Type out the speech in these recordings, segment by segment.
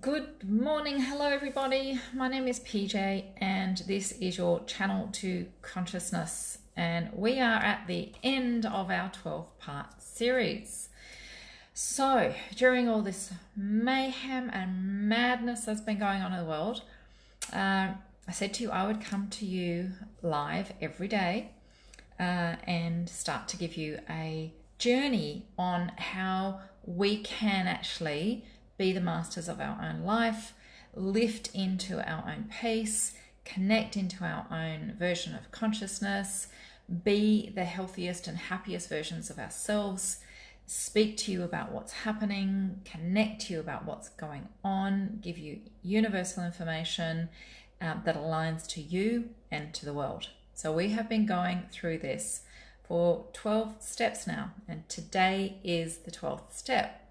Good morning. Hello, everybody. My name is PJ, and this is your channel to consciousness. And we are at the end of our 12-part series. So, during all this mayhem and madness that's been going on in the world, I said to you I would come to you live every day and start to give you a journey on how we can actually be the masters of our own life, lift into our own pace, connect into our own version of consciousness, be the healthiest and happiest versions of ourselves, speak to you about what's happening, connect to you about what's going on, give you universal information that aligns to you and to the world. So we have been going through this for 12 steps now, and today is the 12th step.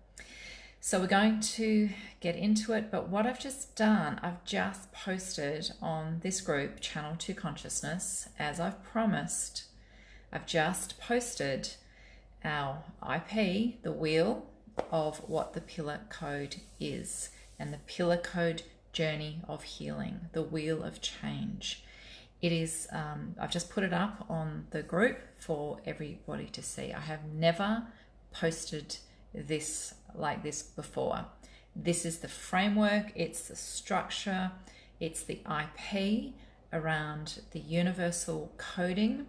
So we're going to get into it, but what I've just done, I've just posted on this group, Channel to Consciousness, as I've promised. I've just posted our IP, the wheel of what the pillar code is, and the pillar code journey of healing, the wheel of change. It is, I've just put it up on the group for everybody to see. I have never posted this like this before. This is the framework, it's the structure, it's the IP around the universal coding,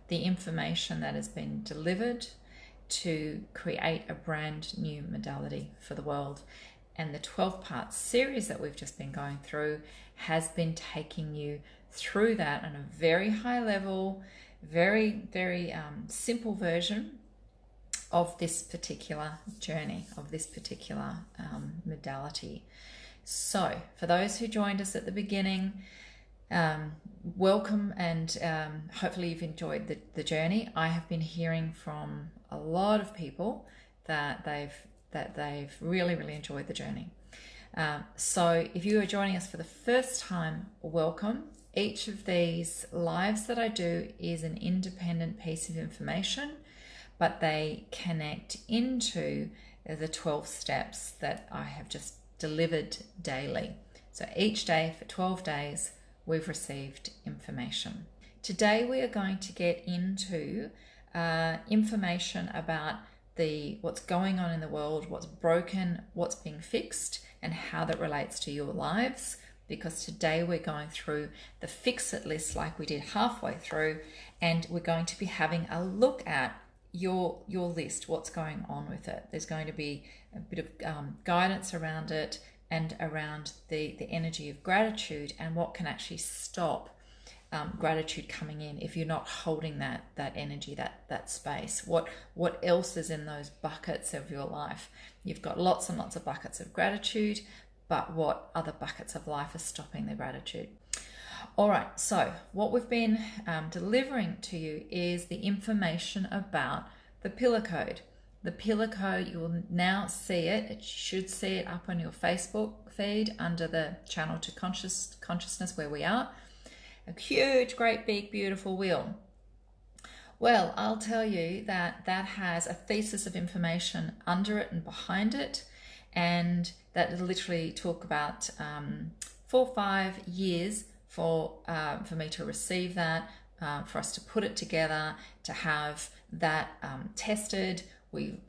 the information that has been delivered to create a brand new modality for the world. And the 12-part series that we've just been going through has been taking you through that on a very high level, very simple version of this particular journey, of this particular modality. So for those who joined us at the beginning, welcome, and hopefully you've enjoyed the journey. I have been hearing from a lot of people that they've really enjoyed the journey. So if you are joining us for the first time, welcome. Each of these lives that I do is an independent piece of information, but they connect into the 12 steps that I have just delivered daily. So each day for 12 days, we've received information. Today we are going to get into information about what's going on in the world, what's broken, what's being fixed, and how that relates to your lives. Because today we're going through the fix-it list like we did halfway through, and we're going to be having a look at your list, what's going on with it. There's going to be a bit of guidance around it and around the energy of gratitude and what can actually stop gratitude coming in if you're not holding that energy, that space. What else is in those buckets of your life? You've got lots and lots of buckets of gratitude, but what other buckets of life are stopping the gratitude? All right, so what we've been delivering to you is the information about the pillar code. The pillar code, you will now see it. It should see it up on your Facebook feed under the Channel to Consciousness where we are. A huge, great, big, beautiful wheel. Well, I'll tell you that has a thesis of information under it and behind it, and that literally took about 4 or 5 years for me to receive that, for us to put it together, to have that tested. We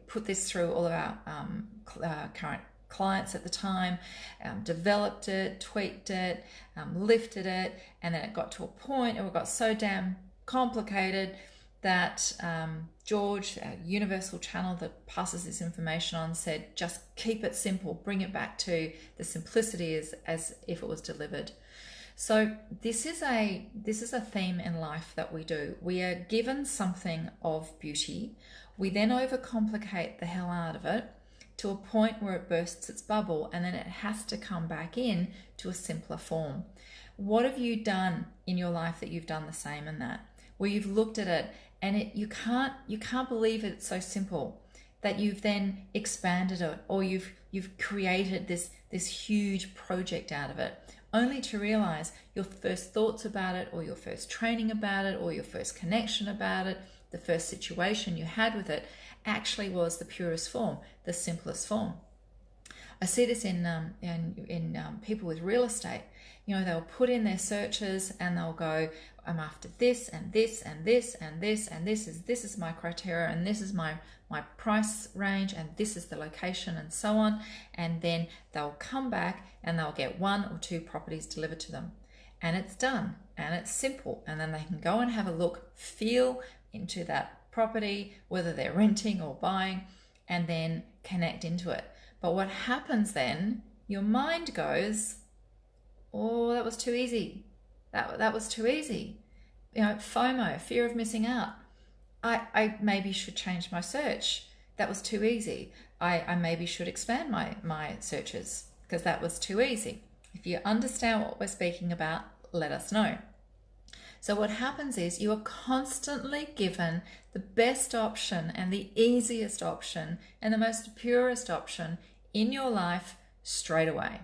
put this through all of our current clients at the time, developed it, tweaked it, lifted it, and then it got to a point, and it got so damn complicated that George, our universal channel that passes this information on, said, just keep it simple, bring it back to the simplicity as if it was delivered. So this is a theme in life that we do. We are given something of beauty. We then overcomplicate the hell out of it to a point where it bursts its bubble, and then it has to come back in to a simpler form. What have you done in your life that you've done the same in that? Where you've looked at it and you can't believe it's so simple, that you've then expanded it, or you've created this huge project out of it, only to realize your first thoughts about it, or your first training about it, or your first connection about it, the first situation you had with it actually was the purest form, the simplest form. I see this in people with real estate. You know, they'll put in their searches and they'll go, I'm after this and this and this and this and this is my criteria and this is my price range and this is the location and so on. And then they'll come back and they'll get 1 or 2 properties delivered to them. And it's done and it's simple. And then they can go and have a look, feel into that property, whether they're renting or buying, and then connect into it. But what happens then, your mind goes, oh, that was too easy. That was too easy. You know, FOMO, fear of missing out. I maybe should change my search. That was too easy. I maybe should expand my searches because that was too easy. If you understand what we're speaking about, let us know. So what happens is you are constantly given the best option and the easiest option and the most purest option in your life straight away.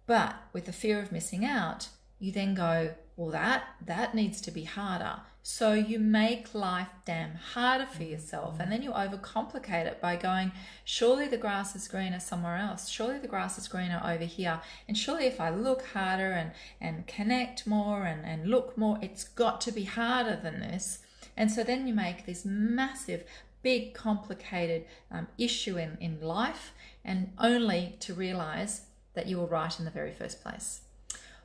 But with the fear of missing out, you then go, well, that needs to be harder. So you make life damn harder for yourself, and then you overcomplicate it by going, surely the grass is greener somewhere else. Surely the grass is greener over here. And surely if I look harder and connect more and look more, it's got to be harder than this. And so then you make this massive, big, complicated issue in life, and only to realize that you were right in the very first place.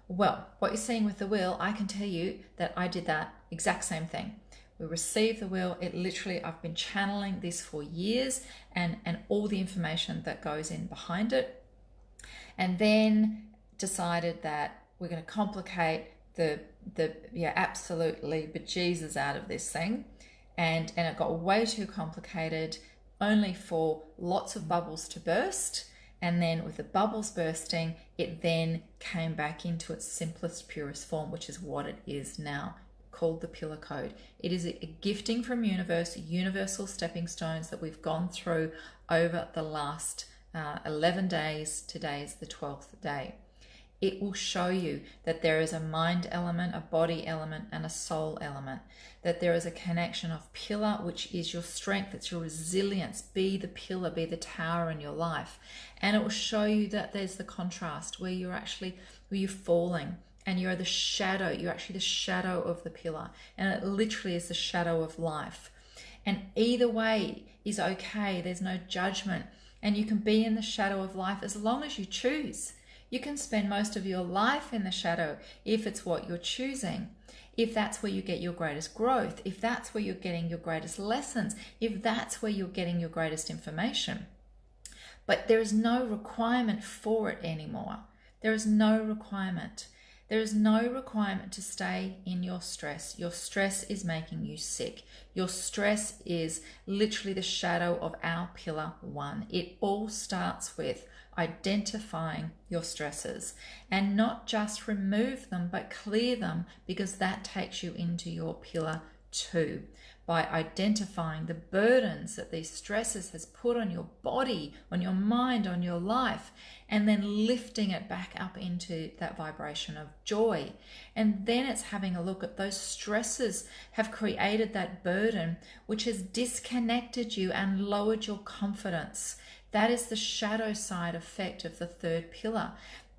Well, what you're seeing with the wheel, I can tell you that I did that exact same thing. We received the wheel. It literally, I've been channeling this for years and all the information that goes in behind it. And then decided that we're going to complicate the absolutely bejesus out of this thing. And it got way too complicated, only for lots of bubbles to burst. And then with the bubbles bursting, it then came back into its simplest, purest form, which is what it is now, called the Pillar Code. It is a gifting from universe, universal stepping stones that we've gone through over the last 11 days. Today is the 12th day. It will show you that there is a mind element, a body element, and a soul element. That there is a connection of pillar, which is your strength, it's your resilience. Be the pillar, be the tower in your life. And it will show you that there's the contrast where you're falling and you're the shadow. You're actually the shadow of the pillar. And it literally is the shadow of life. And either way is okay. There's no judgment. And you can be in the shadow of life as long as you choose. You can spend most of your life in the shadow if it's what you're choosing, if that's where you get your greatest growth, if that's where you're getting your greatest lessons, if that's where you're getting your greatest information. But there is no requirement for it anymore. There is no requirement. There is no requirement to stay in your stress. Your stress is making you sick. Your stress is literally the shadow of our pillar 1. It all starts with identifying your stresses, and not just remove them, but clear them, because that takes you into your pillar 2. By identifying the burdens that these stresses has put on your body, on your mind, on your life, and then lifting it back up into that vibration of joy. And then it's having a look at those stresses have created that burden, which has disconnected you and lowered your confidence. That is the shadow side effect of the 3rd pillar.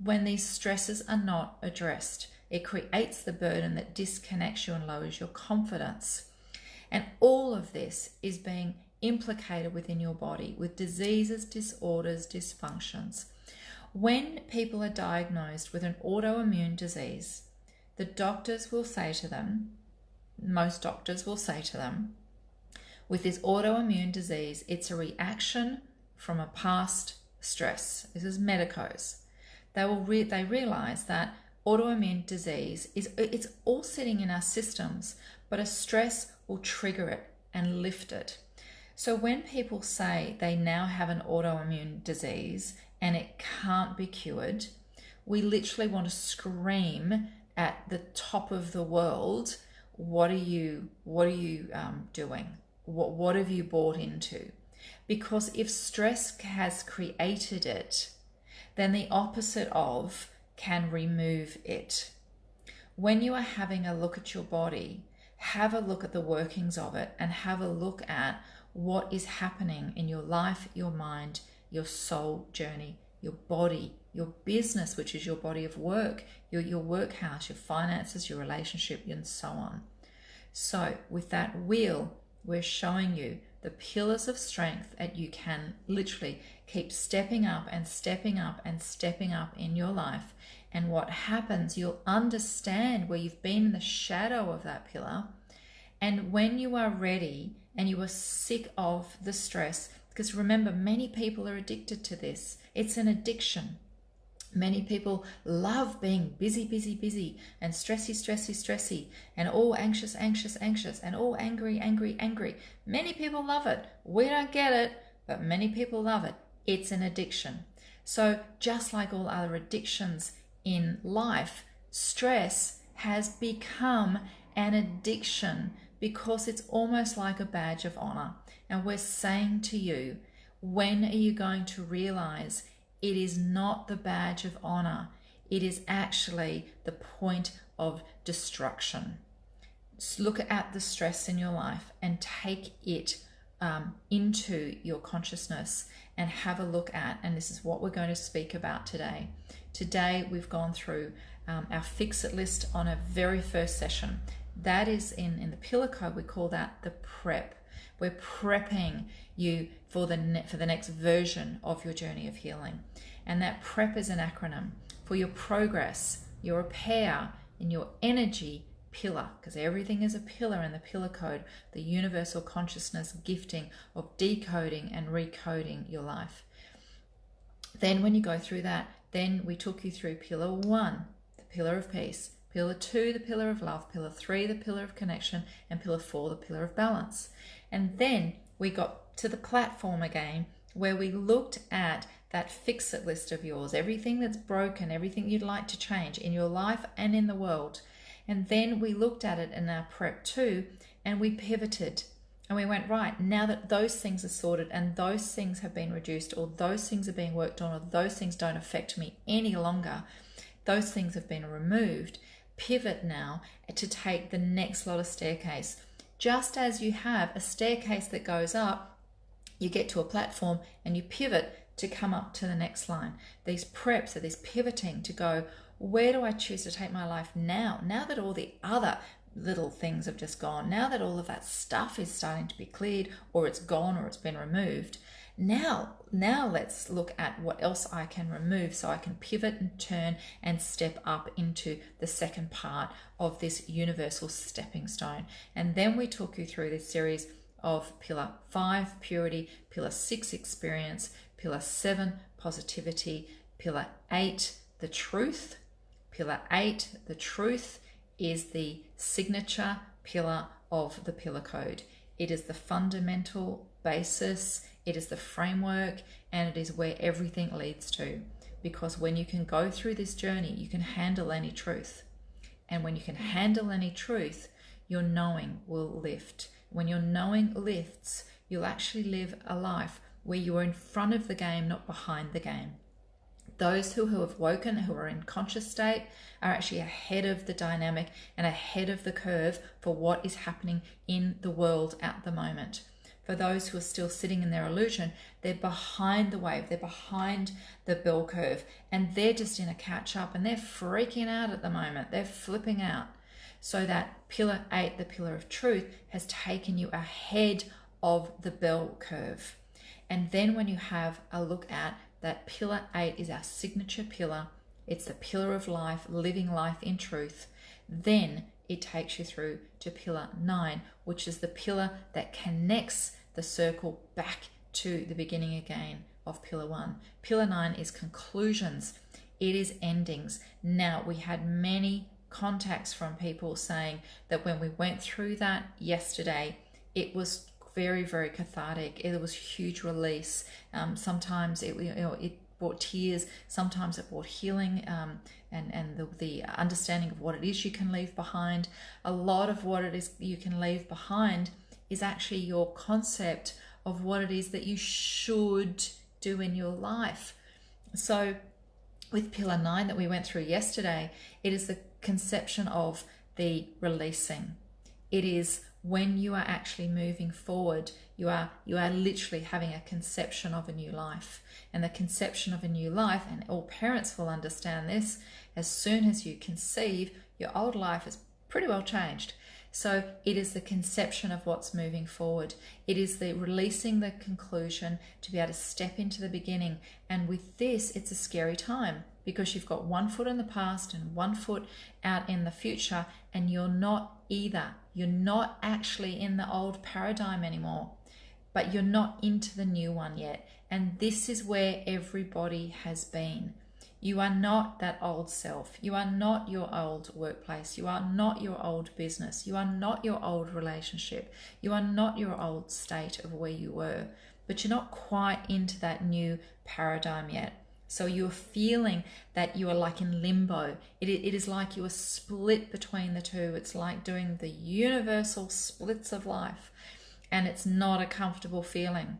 When these stresses are not addressed, it creates the burden that disconnects you and lowers your confidence. And all of this is being implicated within your body with diseases, disorders, dysfunctions. When people are diagnosed with an autoimmune disease, the doctors will say to them, most doctors will say to them, with this autoimmune disease, it's a reaction from a past stress. This is medicos. They realize that autoimmune disease it's all sitting in our systems, but a stress will trigger it and lift it. So when people say they now have an autoimmune disease and it can't be cured, we literally want to scream at the top of the world, what are you doing? What have you bought into? Because if stress has created it, then the opposite of can remove it. When you are having a look at your body, have a look at the workings of it and have a look at what is happening in your life, your mind, your soul journey your body, your business, which is your body of work, your workhouse, your finances, your relationship, and so on. So with that wheel, we're showing you the pillars of strength that you can literally keep stepping up and stepping up and stepping up in your life. And what happens, you'll understand where you've been in the shadow of that pillar. And when you are ready and you are sick of the stress, because remember, many people are addicted to this. It's an addiction. Many people love being busy, busy, busy, and stressy, stressy, stressy, and all anxious, anxious, anxious, and all angry, angry, angry. Many people love it. We don't get it, but many people love it. It's an addiction. So just like all other addictions in life, stress has become an addiction because it's almost like a badge of honor. And we're saying to you, when are you going to realize it is not the badge of honor? It is actually the point of destruction. Just look at the stress in your life and take it into your consciousness and have a look at, and this is what we're going to speak about today. Today we've gone through our fix-it list on a very first session. That is in the pillar code, we call that the prep. We're prepping you for the next version of your journey of healing. And that prep is an acronym for your progress, your repair, and your energy pillar, because everything is a pillar in the pillar code, the universal consciousness gifting of decoding and recoding your life. Then when you go through that, then we took you through pillar 1, the pillar of peace, pillar 2, the pillar of love, pillar 3, the pillar of connection, and pillar 4, the pillar of balance. And then we got to the platform again, where we looked at that fix-it list of yours, everything that's broken, everything you'd like to change in your life and in the world. And then we looked at it in our prep 2, and we pivoted. And we went, right, now that those things are sorted and those things have been reduced, or those things are being worked on, or those things don't affect me any longer, those things have been removed, pivot now to take the next lot of staircase. Just as you have a staircase that goes up, you get to a platform and you pivot to come up to the next line. These preps are this pivoting to go, where do I choose to take my life now? Now that all the other little things have just gone, now that all of that stuff is starting to be cleared, or it's gone, or it's been removed, now let's look at what else I can remove so I can pivot and turn and step up into the second part of this universal stepping stone. And then we took you through this series of pillar 5, purity, pillar 6, experience, pillar 7, positivity, pillar 8, the truth. Pillar 8, the truth, is the signature pillar of the pillar code. It is the fundamental basis, it is the framework, and it is where everything leads to. Because when you can go through this journey, you can handle any truth. And when you can handle any truth, your knowing will lift. When your knowing lifts, you'll actually live a life where you are in front of the game, not behind the game. Those who have woken, who are in conscious state, are actually ahead of the dynamic and ahead of the curve for what is happening in the world at the moment. For those who are still sitting in their illusion, they're behind the wave, they're behind the bell curve, and they're just in a catch up, and they're freaking out at the moment, they're flipping out. So that pillar 8, the pillar of truth, has taken you ahead of the bell curve. And then when you have a look at that, pillar 8 is our signature pillar. It's the pillar of life, living life in truth. Then it takes you through to pillar 9, which is the pillar that connects the circle back to the beginning again of pillar 1. Pillar 9 is conclusions. It is endings. Now, we had many contacts from people saying that when we went through that yesterday, it was very, very cathartic. It was huge release. Sometimes it brought tears. Sometimes it brought healing and the understanding of what it is you can leave behind. A lot of what it is you can leave behind is actually your concept of what it is that you should do in your life. So with pillar 9 that we went through yesterday, it is the conception of the releasing. It is when you are actually moving forward, you are literally having a conception of a new life. And the conception of a new life, and all parents will understand this, as soon as you conceive, your old life is pretty well changed. So it is the conception of what's moving forward. It is the releasing the conclusion to be able to step into the beginning. And with this, it's a scary time because you've got one foot in the past and one foot out in the future, and you're not either. You're not actually in the old paradigm anymore, but you're not into the new one yet. And this is where everybody has been. You are not that old self. You are not your old workplace. You are not your old business. You are not your old relationship. You are not your old state of where you were, but you're not quite into that new paradigm yet. So you're feeling that you are like in limbo. It is like you are split between the two. It's like doing the universal splits of life, and it's not a comfortable feeling.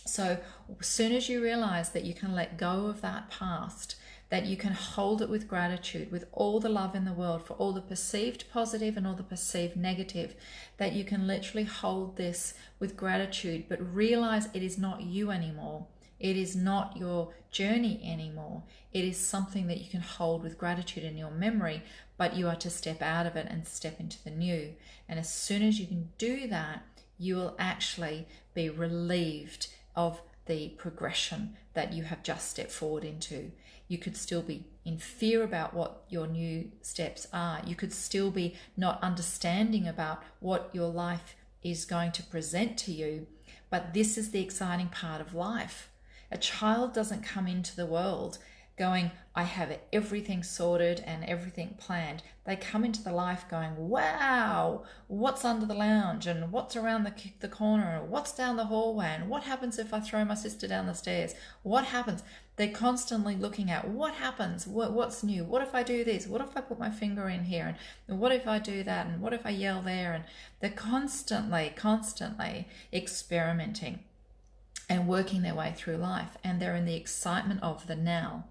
So as soon as you realize that you can let go of that past, that you can hold it with gratitude, with all the love in the world for all the perceived positive and all the perceived negative, that you can literally hold this with gratitude, but realize it is not you anymore. It is not your journey anymore. It is something that you can hold with gratitude in your memory, but you are to step out of it and step into the new. And as soon as you can do that, you will actually be relieved of the progression that you have just stepped forward into. You could still be in fear about what your new steps are. You could still be not understanding about what your life is going to present to you. But this is the exciting part of life. A child doesn't come into the world going, I have everything sorted and everything planned. They come into the life going, wow, what's under the lounge and what's around the corner and what's down the hallway and what happens if I throw my sister down the stairs? What happens? They're constantly looking at what happens, what's new, what if I do this, what if I put my finger in here, and what if I do that, and what if I yell there? And they're constantly experimenting and working their way through life, and they're in the excitement of the now.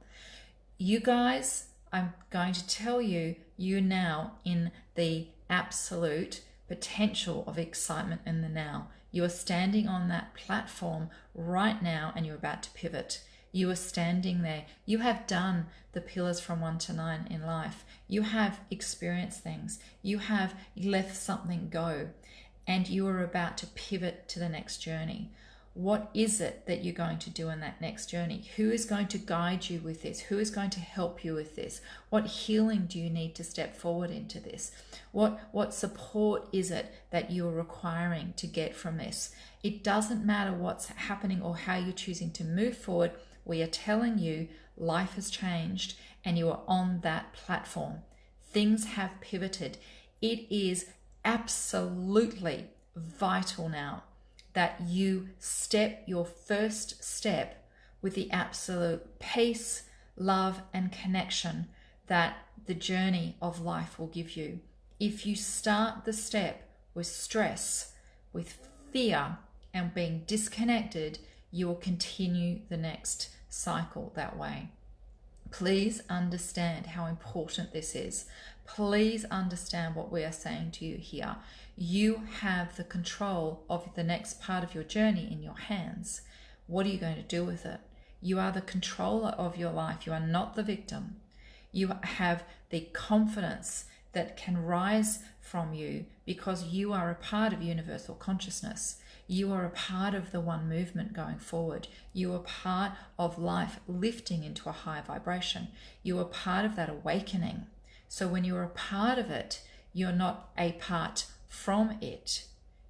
You guys, I'm going to tell you, you're now in the absolute potential of excitement in the now. You are standing on that platform right now, and you're about to pivot. You are standing there. You have done the pillars from 1 to 9 in life. You have experienced things. You have let something go, and you are about to pivot to the next journey. What is it that you're going to do in that next journey? Who is going to guide you with this? Who is going to help you with this? What healing do you need to step forward into this? What support is it that you're requiring to get from this? It doesn't matter what's happening or how you're choosing to move forward. We are telling you life has changed and you are on that platform. Things have pivoted. It is absolutely vital now that you step your first step with the absolute peace, love, and connection that the journey of life will give you. If you start the step with stress, with fear, and being disconnected, you will continue the next cycle that way. Please understand how important this is. Please understand what we are saying to you here. You have the control of the next part of your journey in your hands. What are you going to do with it? You are the controller of your life. You are not the victim. You have the confidence that can rise from you because you are a part of universal consciousness. You are a part of the one movement going forward. You are part of life lifting into a high vibration. You are part of that awakening. So when you're a part of it, you're not a part from it.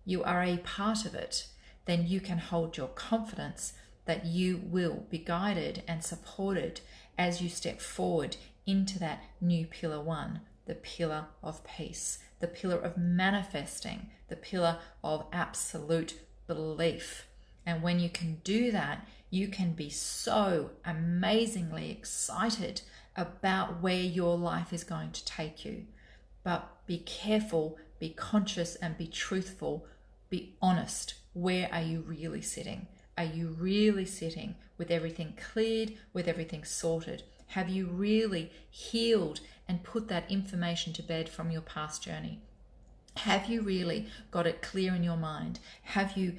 You are a part of it. Then you can hold your confidence that you will be guided and supported as you step forward into that new pillar 1, the pillar of peace, the pillar of manifesting, the pillar of absolute belief. And when you can do that, you can be so amazingly excited about where your life is going to take you. But be careful, be conscious, and be truthful. Be honest. Where are you really sitting? Are you really sitting with everything cleared, with everything sorted? Have you really healed and put that information to bed from your past journey? Have you really got it clear in your mind? Have you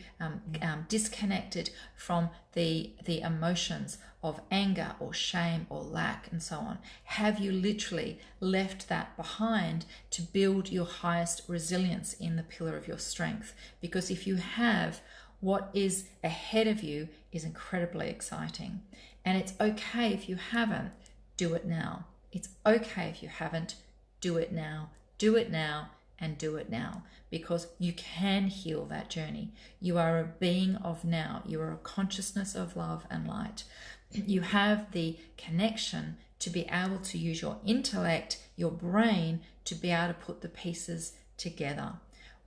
disconnected from the emotions of anger or shame or lack and so on? Have you literally left that behind to build your highest resilience in the pillar of your strength? Because if you have, what is ahead of you is incredibly exciting. And it's okay if you haven't, do it now. It's okay if you haven't, do it now. Do it now. And do it now, because you can heal that journey. You are a being of now. You are a consciousness of love and light. You have the connection to be able to use your intellect, your brain, to be able to put the pieces together.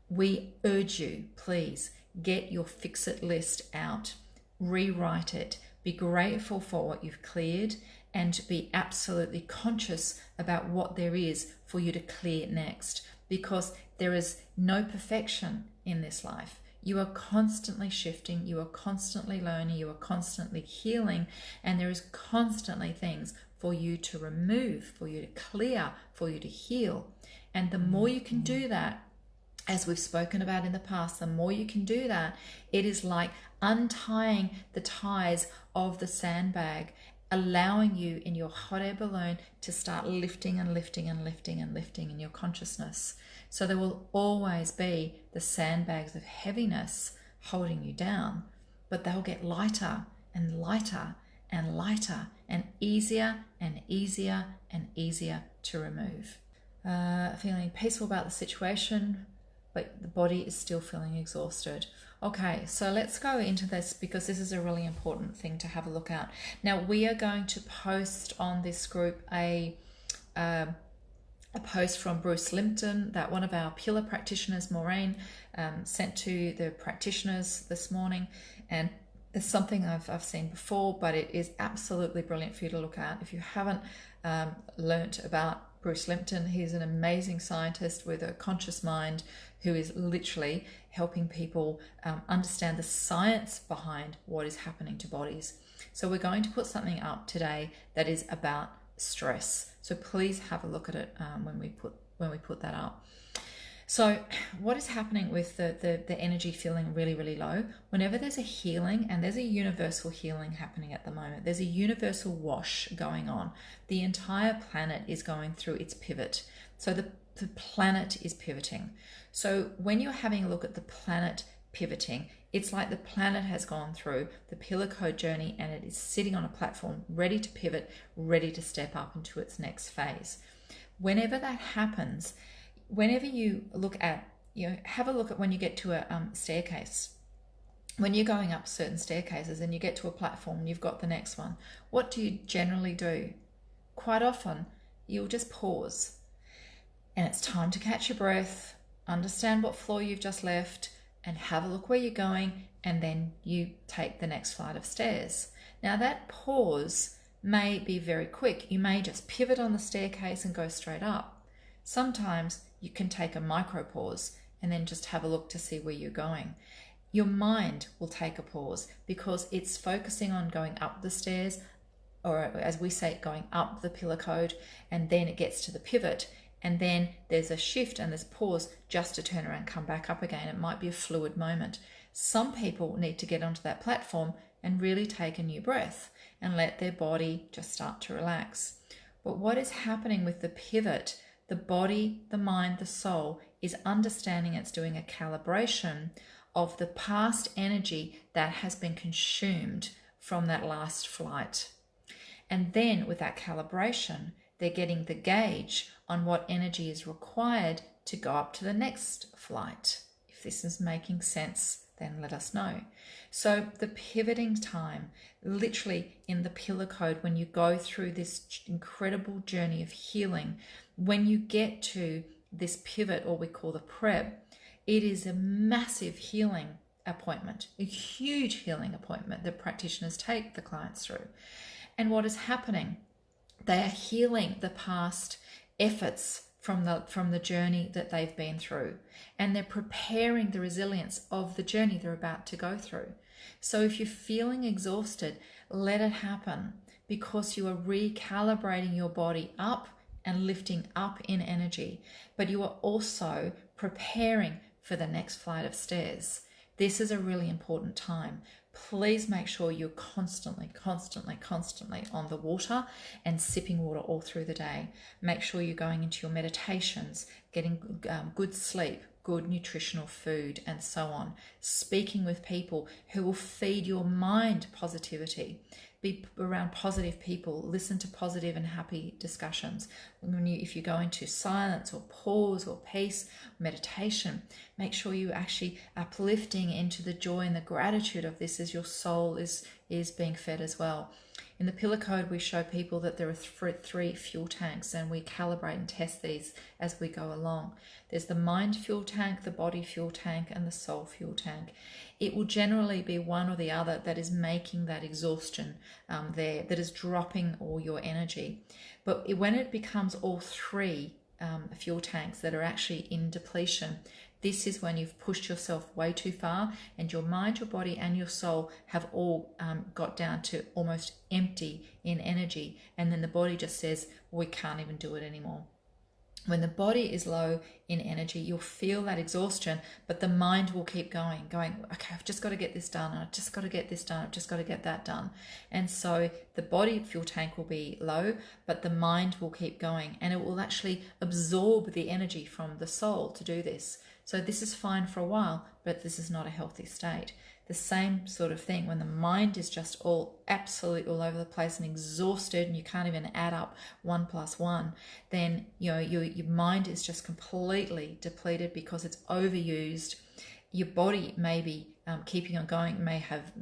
We urge you, please, get your fix-it list out, rewrite it, be grateful for what you've cleared, and be absolutely conscious about what there is for you to clear next. Because there is no perfection in this life. You are constantly shifting, you are constantly learning, you are constantly healing, and there is constantly things for you to remove, for you to clear, for you to heal. And the more you can do that, as we've spoken about in the past, the more you can do that, it is like untying the ties of the sandbag, allowing you in your hot air balloon to start lifting and lifting and lifting and lifting in your consciousness. So there will always be the sandbags of heaviness holding you down, but they'll get lighter and lighter and lighter and easier and easier and easier to remove. Feeling peaceful about the situation, but the body is still feeling exhausted. Okay, so let's go into this because this is a really important thing to have a look at. Now, we are going to post on this group a post from Bruce Limpton that one of our pillar practitioners, Maureen, sent to the practitioners this morning. And it's something I've seen before, but it is absolutely brilliant for you to look at. If you haven't learnt about Bruce Limpton, he's an amazing scientist with a conscious mind who is literally helping people understand the science behind what is happening to bodies. So we're going to put something up today that is about stress. So please have a look at it when we put that up. So what is happening with the energy feeling really, really low? Whenever there's a healing, and there's a universal healing happening at the moment, there's a universal wash going on. The entire planet is going through its pivot. So the planet is pivoting. So when you're having a look at the planet pivoting, it's like the planet has gone through the pillar code journey and it is sitting on a platform ready to pivot, ready to step up into its next phase. Whenever that happens, whenever you look at, have a look at when you get to a staircase. When you're going up certain staircases and you get to a platform, you've got the next one. What do you generally do? Quite often, you'll just pause. And it's time to catch your breath, understand what floor you've just left, and have a look where you're going, and then you take the next flight of stairs. Now that pause may be very quick. You may just pivot on the staircase and go straight up. Sometimes you can take a micro pause and then just have a look to see where you're going. Your mind will take a pause because it's focusing on going up the stairs, or as we say, going up the pillar code, and then it gets to the pivot. And then there's a shift and there's pause just to turn around and come back up again. It might be a fluid moment. Some people need to get onto that platform and really take a new breath and let their body just start to relax. But what is happening with the pivot, the body, the mind, the soul is understanding it's doing a calibration of the past energy that has been consumed from that last flight. And then with that calibration, they're getting the gauge on what energy is required to go up to the next flight. If this is making sense, then let us know. So the pivoting time, literally in the pillar code, when you go through this incredible journey of healing, when you get to this pivot, or we call the prep, it is a massive healing appointment, a huge healing appointment that practitioners take the clients through. And what is happening? They are healing the past efforts from the journey that they've been through, and they're preparing the resilience of the journey they're about to go through. So if you're feeling exhausted, let it happen, because you are recalibrating your body up and lifting up in energy, but you are also preparing for the next flight of stairs. This is a really important time. Please make sure you're constantly on the water and sipping water all through the day. Make sure you're going into your meditations, getting good sleep, good nutritional food, and so on. Speaking with people who will feed your mind positivity. Be around positive people. Listen to positive and happy discussions. If you go into silence or pause or peace, meditation, make sure you actually uplifting into the joy and the gratitude of this as your soul is being fed as well. In the Pillar Code, we show people that there are three fuel tanks, and we calibrate and test these as we go along. There's the mind fuel tank, the body fuel tank, and the soul fuel tank. It will generally be one or the other that is making that exhaustion there, that is dropping all your energy. But when it becomes all three fuel tanks that are actually in depletion, this is when you've pushed yourself way too far, and your mind, your body, and your soul have all got down to almost empty in energy. And then the body just says, we can't even do it anymore. When the body is low in energy, you'll feel that exhaustion, but the mind will keep going, okay, I've just got to get this done. I've just got to get this done. I've just got to get that done. And so the body fuel tank will be low, but the mind will keep going, and it will actually absorb the energy from the soul to do this. So this is fine for a while, but this is not a healthy state. The same sort of thing when the mind is just absolutely all over the place and exhausted, and you can't even add up 1 + 1, then your mind is just completely depleted because it's overused. Your body may be keeping on going, may have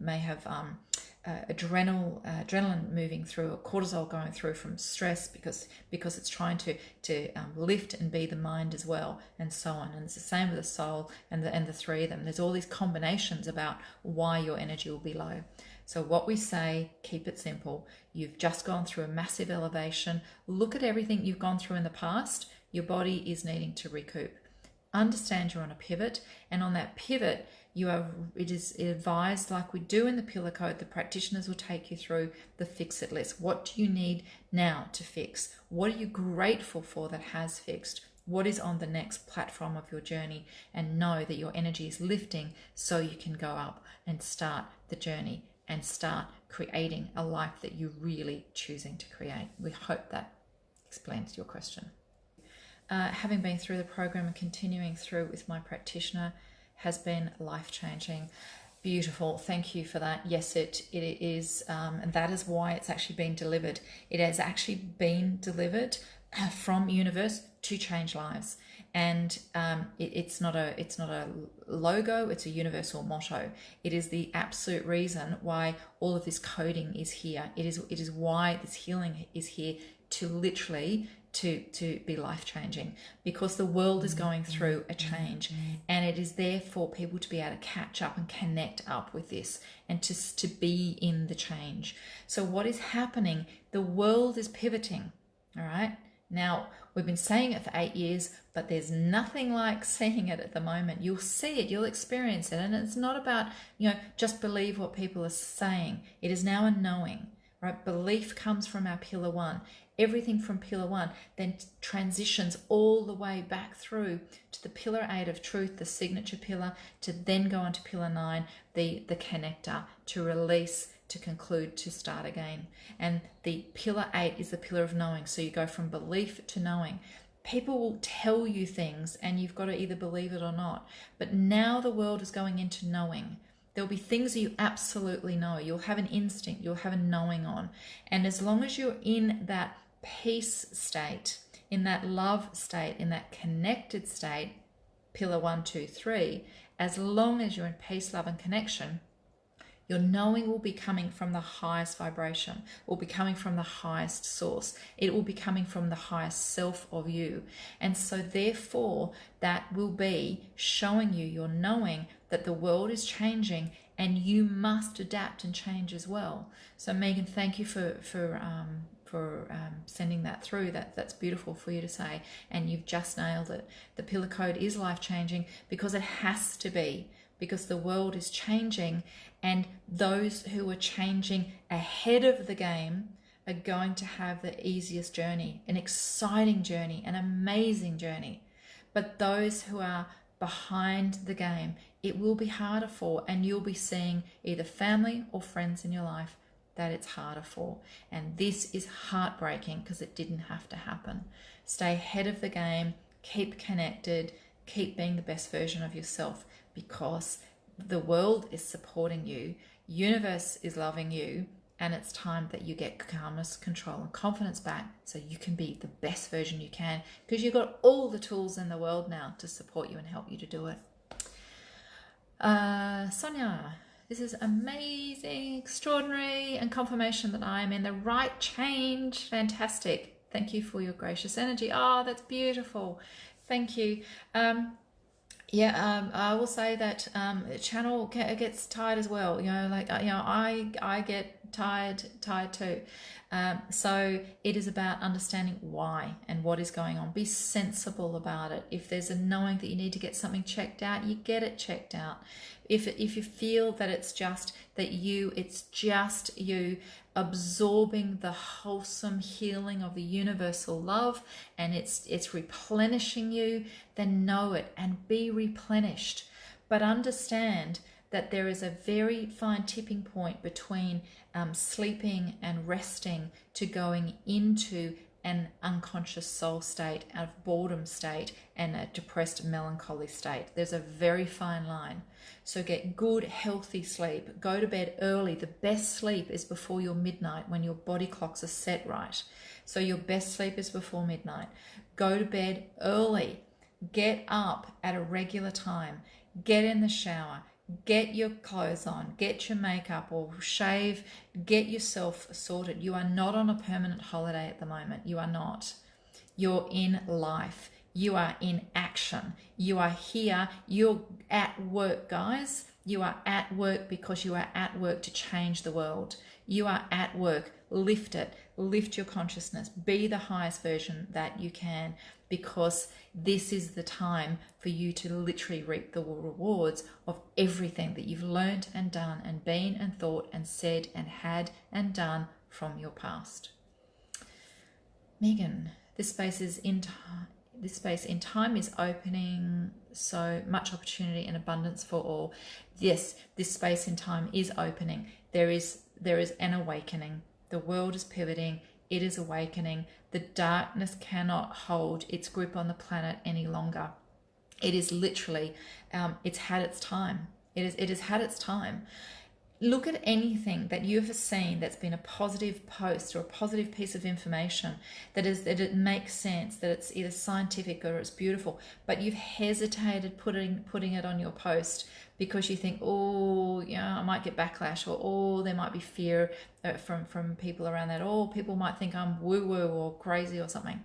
adrenaline moving through, or cortisol going through from stress because it's trying to lift and be the mind as well, and so on. And it's the same with the soul and the three of them. There's all these combinations about why your energy will be low. So what we say, keep it simple. You've just gone through a massive elevation. Look at everything you've gone through in the past. Your body is needing to recoup. Understand you're on a pivot, and on that pivot, it is advised, like we do in the Pillar Code, the practitioners will take you through the fix it list. What do you need now to fix? What are you grateful for that has fixed? What is on the next platform of your journey? And know that your energy is lifting so you can go up and start the journey and start creating a life that you're really choosing to create. We hope that explains your question. Having been through the program and continuing through with my practitioner has been life-changing. Beautiful. Thank you for that. Yes, it is, and that is why it's actually been delivered. It has actually been delivered from universe to change lives, and it's not a logo. It's a universal motto. It is the absolute reason why all of this coding is here. It is why this healing is here, to literally to be life-changing, because the world is going through a change, and it is there for people to be able to catch up and connect up with this, and to be in the change. So what is happening? The world is pivoting. All right, now we've been saying it for 8 years, but there's nothing like seeing it at the moment. You'll see it, you'll experience it, and it's not about just believe what people are saying. It is now a knowing. Right? Belief comes from our Pillar 1. Everything from Pillar 1 then transitions all the way back through to the Pillar 8 of truth, the signature pillar, to then go on to Pillar 9, the connector, to release, to conclude, to start again. And the Pillar 8 is the pillar of knowing. So you go from belief to knowing. People will tell you things, and you've got to either believe it or not. But now the world is going into knowing. There'll be things that you absolutely know. You'll have an instinct, you'll have a knowing on. And as long as you're in that peace state, in that love state, in that connected state, Pillar 1, 2, 3, as long as you're in peace, love, and connection, your knowing will be coming from the highest vibration, will be coming from the highest source. It will be coming from the highest self of you. And so therefore, that will be showing you, your knowing, that the world is changing and you must adapt and change as well. So Megan, thank you for sending that through. That's beautiful for you to say, and you've just nailed it. The Pillar Code is life-changing because it has to be, because the world is changing, and those who are changing ahead of the game are going to have the easiest journey, an exciting journey, an amazing journey. But those who are behind the game, it will be harder for, and you'll be seeing either family or friends in your life that it's harder for. And this is heartbreaking because it didn't have to happen. Stay ahead of the game, keep connected, keep being the best version of yourself, because the world is supporting you, universe is loving you, and it's time that you get calmness, control, and confidence back so you can be the best version you can, because you've got all the tools in the world now to support you and help you to do it. Sonia, this is amazing, extraordinary, and confirmation that I am in the right change. Fantastic. Thank you for your gracious energy. Oh, that's beautiful. Thank you. I will say that channel gets tired as well. I get tired too. So it is about understanding why and what is going on. Be sensible about it. If there's a knowing that you need to get something checked out, you get it checked out. If you feel that it's just you absorbing the wholesome healing of the universal love, and it's replenishing you, then know it and be replenished. But understand that there is a very fine tipping point between sleeping and resting to going into an unconscious soul state, out of boredom state, and a depressed melancholy state. There's a very fine line. So get good, healthy sleep. Go to bed early. The best sleep is before your midnight, when your body clocks are set right. So your best sleep is before midnight. Go to bed early. Get up at a regular time. Get in the shower. Get your clothes on, get your makeup or shave, get yourself sorted. You are not on a permanent holiday at the moment. You are not. You're in life. You are in action. You are here. You're at work, guys. You are at work because you are at work to change the world. You are at work. Lift it. Lift your consciousness. Be the highest version that you can, because this is the time for you to literally reap the rewards of everything that you've learned and done and been and thought and said and had and done from your past. Megan, this space in time is opening, so much opportunity and abundance for all. Yes, this space in time is opening. There is an awakening. The world is pivoting. It is awakening. The darkness cannot hold its grip on the planet any longer. It is literally, it's had its time. It has had its time. Look at anything that you've ever seen that's been a positive post or a positive piece of information that it makes sense, that it's either scientific or it's beautiful, but you've hesitated putting it on your post because you think, I might get backlash, or there might be fear from people around that, or people might think I'm woo-woo or crazy or something.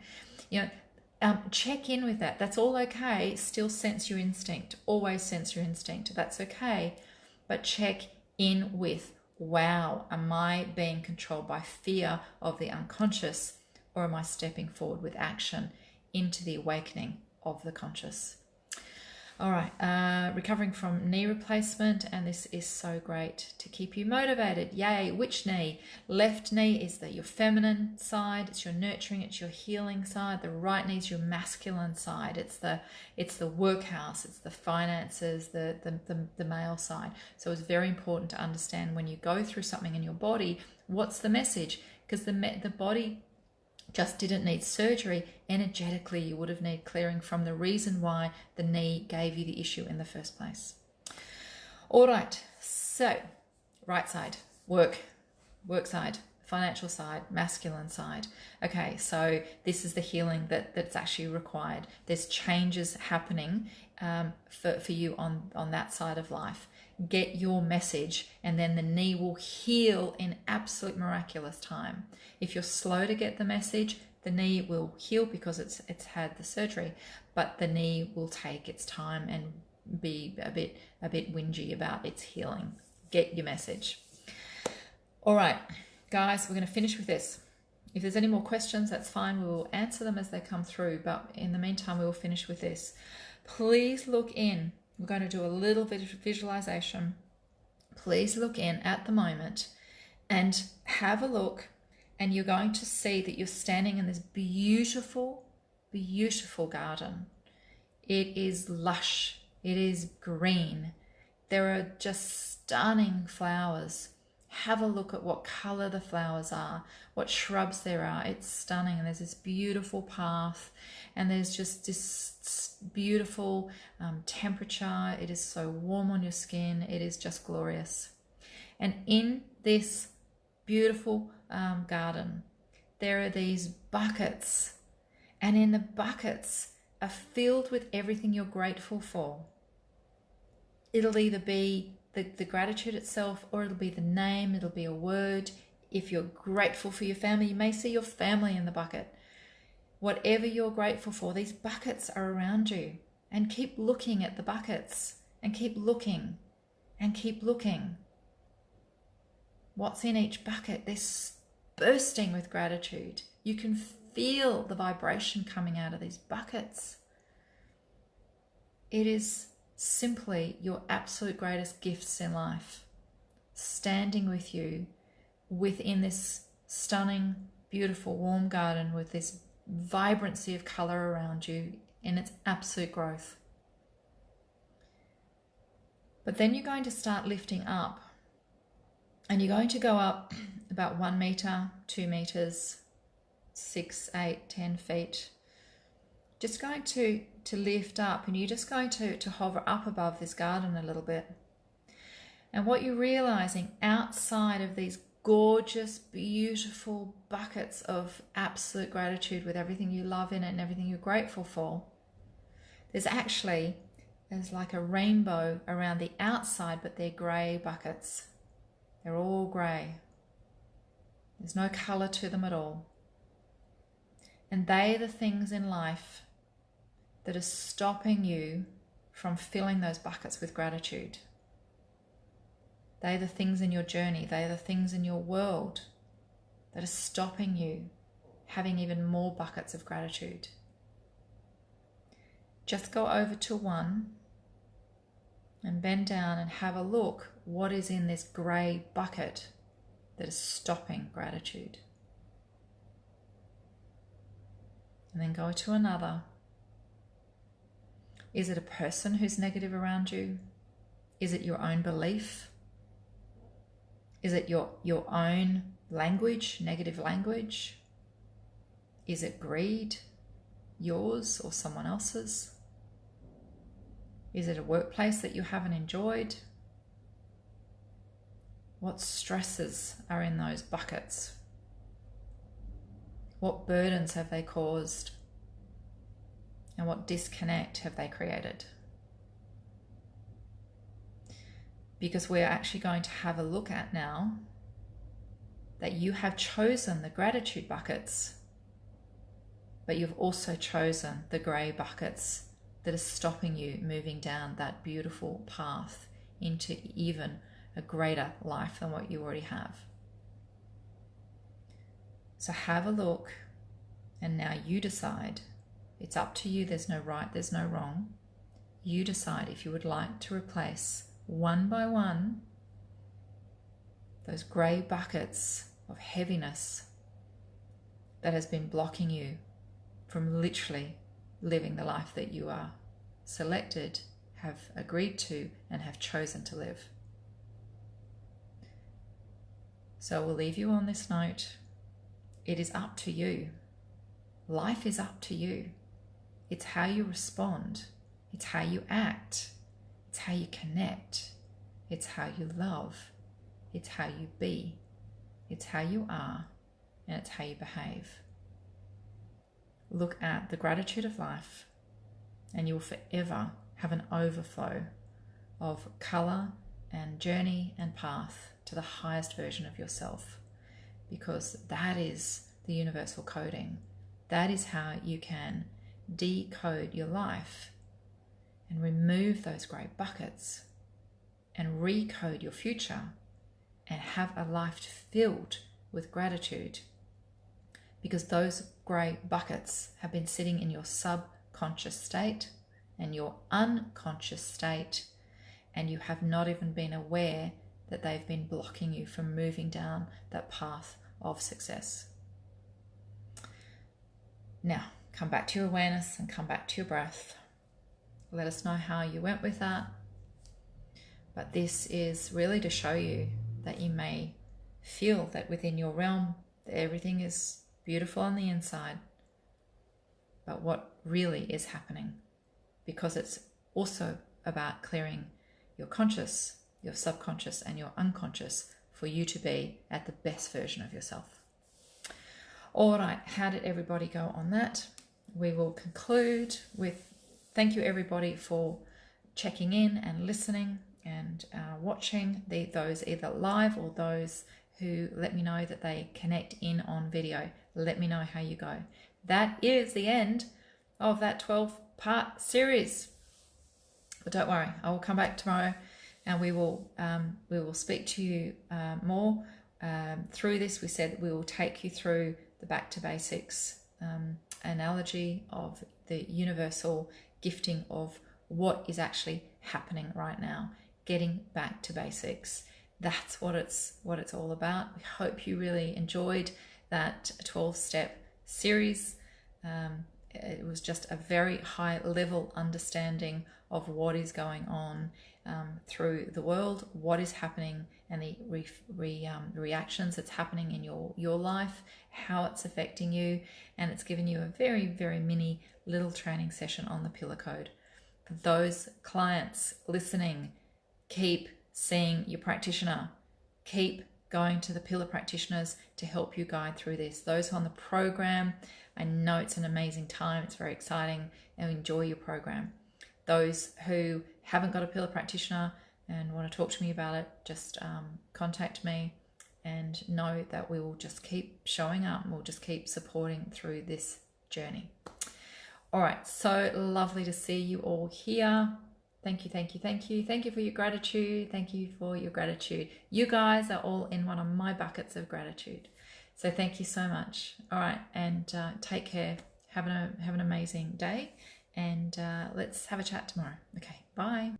Check in with that. That's all okay. Still sense your instinct. Always sense your instinct. That's okay. But check in with, wow, am I being controlled by fear of the unconscious, or am I stepping forward with action into the awakening of the conscious? All right, recovering from knee replacement, and this is so great to keep you motivated. Yay. Which knee? Left knee is your feminine side, it's your nurturing, it's your healing side. The right knee is your masculine side. It's the workhouse, it's the finances, the male side. So it's very important to understand when you go through something in your body, what's the message? Because the body just didn't need surgery. Energetically, you would have needed clearing from the reason why the knee gave you the issue in the first place. All right, so right side, work side, financial side, masculine side. Okay, so this is the healing that's actually required. There's changes happening for you on that side of life. Get your message, and then the knee will heal in absolute miraculous time. If you're slow to get the message, the knee will heal because it's had the surgery, but the knee will take its time and be a bit whingy about its healing. Get your message. All right, guys, we're going to finish with this. If there's any more questions, that's fine. We will answer them as they come through, but in the meantime, we will finish with this. Please look in. We're going to do a little bit of visualization. Please look in at the moment and have a look, and you're going to see that you're standing in this beautiful, beautiful garden. It is lush. It is green. There are just stunning flowers. Have a look at what color the flowers are, what shrubs there are. It's stunning. And there's this beautiful path, and there's just this beautiful temperature. It is so warm on your skin. It is just glorious. And in this beautiful garden, there are these buckets, and in the buckets are filled with everything you're grateful for. It'll either be the gratitude itself, or it'll be the name, it'll be a word. If you're grateful for your family, you may see your family in the bucket. Whatever you're grateful for, these buckets are around you. And keep looking at the buckets, and keep looking, and keep looking. What's in each bucket? They're bursting with gratitude. You can feel the vibration coming out of these buckets. It is simply your absolute greatest gifts in life, standing with you within this stunning, beautiful, warm garden with this vibrancy of color around you in its absolute growth. But then you're going to start lifting up, and you're going to go up about 1 meter, 2 meters, 6, 8, 10 feet. Just going to lift up, and you're just going to hover up above this garden a little bit. And what you're realizing outside of these gorgeous, beautiful buckets of absolute gratitude with everything you love in it and everything you're grateful for, there's like a rainbow around the outside, but they're grey buckets. They're all grey. There's no colour to them at all. And they are the things in life that are stopping you from filling those buckets with gratitude. They are the things in your journey. They are the things in your world that are stopping you having even more buckets of gratitude. Just go over to one and bend down and have a look what is in this grey bucket that is stopping gratitude. And then go to another. Is it a person who's negative around you? Is it your own belief? Is it your own language, negative language? Is it greed, yours or someone else's? Is it a workplace that you haven't enjoyed? What stresses are in those buckets? What burdens have they caused? And what disconnect have they created? Because we're actually going to have a look at now that you have chosen the gratitude buckets, but you've also chosen the grey buckets that are stopping you moving down that beautiful path into even a greater life than what you already have. So have a look, and now you decide. It's up to you. There's no right, there's no wrong. You decide if you would like to replace one by one those grey buckets of heaviness that has been blocking you from literally living the life that you are selected, have agreed to, and have chosen to live. So we'll leave you on this note. It is up to you. Life is up to you. It's how you respond. It's how you act. It's how you connect. It's how you love. It's how you be. It's how you are. And it's how you behave. Look at the gratitude of life, and you will forever have an overflow of colour and journey and path to the highest version of yourself, because that is the universal coding. That is how you can decode your life and remove those grey buckets and recode your future and have a life filled with gratitude, because those grey buckets have been sitting in your subconscious state and your unconscious state, and you have not even been aware that they've been blocking you from moving down that path of success. Now, come back to your awareness and come back to your breath. Let us know how you went with that. But this is really to show you that you may feel that within your realm, that everything is beautiful on the inside. But what really is happening, because it's also about clearing your conscious, your subconscious, and your unconscious for you to be at the best version of yourself. All right, how did everybody go on that? We will conclude with thank you everybody for checking in and listening and watching those either live or those who let me know that they connect in on video. Let me know how you go. That is the end of that 12-part series. But don't worry, I will come back tomorrow and we will speak to you more through this. We said we will take you through the back to basics analogy of the universal gifting of what is actually happening right now. Getting back to basics. That's what it's all about. We hope you really enjoyed that 12-step series. It was just a very high level understanding of what is going on through the world, what is happening, and the reactions that's happening in your life, how it's affecting you, and it's given you a very, very mini little training session on the Pillar Code. For those clients listening, keep seeing your practitioner. Keep going to the pillar practitioners to help you guide through this. Those on the program, I know it's an amazing time. It's very exciting, and enjoy your program. Those who haven't got a pillar practitioner and want to talk to me about it, just contact me and know that we will just keep showing up and we'll just keep supporting through this journey. All right, so lovely to see you all here. Thank you, thank you, thank you. Thank you for your gratitude. Thank you for your gratitude. You guys are all in one of my buckets of gratitude. So thank you so much. All right, and take care. Have an amazing day, and let's have a chat tomorrow. Okay, bye.